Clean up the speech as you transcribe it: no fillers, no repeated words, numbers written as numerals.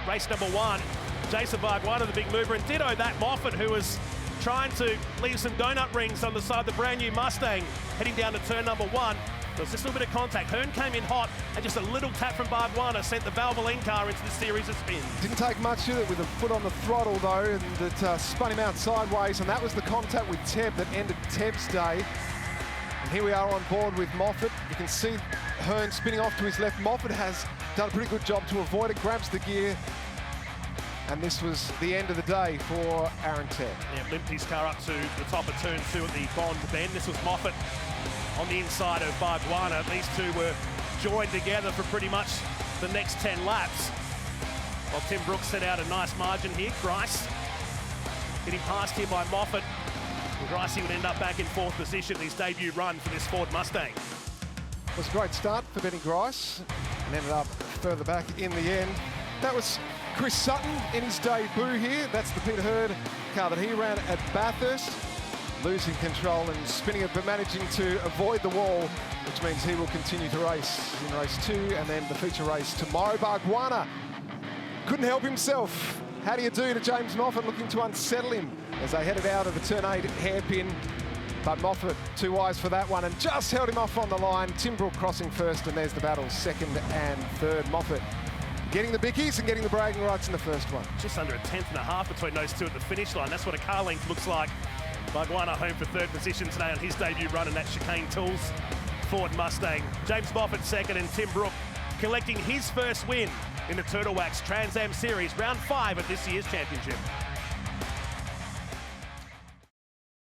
race number 1. Jason Bargwanna, the big mover, and ditto that Moffat, who was trying to leave some donut rings on the side of the brand new Mustang, heading down to turn number 1. There was just a little bit of contact. Hearn came in hot, and just a little tap from Bargwanna sent the Valvoline car into the series of spins. Didn't take much of it with a foot on the throttle though, and it spun him out sideways, and that was the contact with Teb that ended Teb's day. And here we are on board with Moffat. You can see Hearn spinning off to his left. Moffat has done a pretty good job to avoid it, grabs the gear, and this was the end of the day for Aaron Teb. Yeah, limped his car up to the top of turn 2 at the Bond bend. This was Moffat on the inside of Bargwanna. These two were joined together for pretty much the next 10 laps. While Tim Brooks set out a nice margin here. Grice getting passed here by Moffat. And Grice would end up back in 4th position, his debut run for this Ford Mustang. It was a great start for Benny Grice and ended up further back in the end. That was Chris Sutton in his debut here. That's the Peter Herd car that he ran at Bathurst. Losing control and spinning it, but managing to avoid the wall, which means he will continue to race in race 2 and then the feature race tomorrow. Bargwanna couldn't help himself. How do you do to James Moffat, looking to unsettle him as they headed out of the turn 8 hairpin. But Moffat too wise for that one and just held him off on the line. Tim Brook crossing first, and there's the battle, 2nd and 3rd. Moffat getting the bickies and getting the bragging rights in the first one. Just under a 1/10.5 between those two at the finish line. That's what a car length looks like. Bargwanna home for 3rd position today on his debut run in that Chicane Tools Ford Mustang. James Moffat 2nd, and Tim Brook collecting his first win in the Turtle Wax Trans Am Series, round 5 of this year's championship.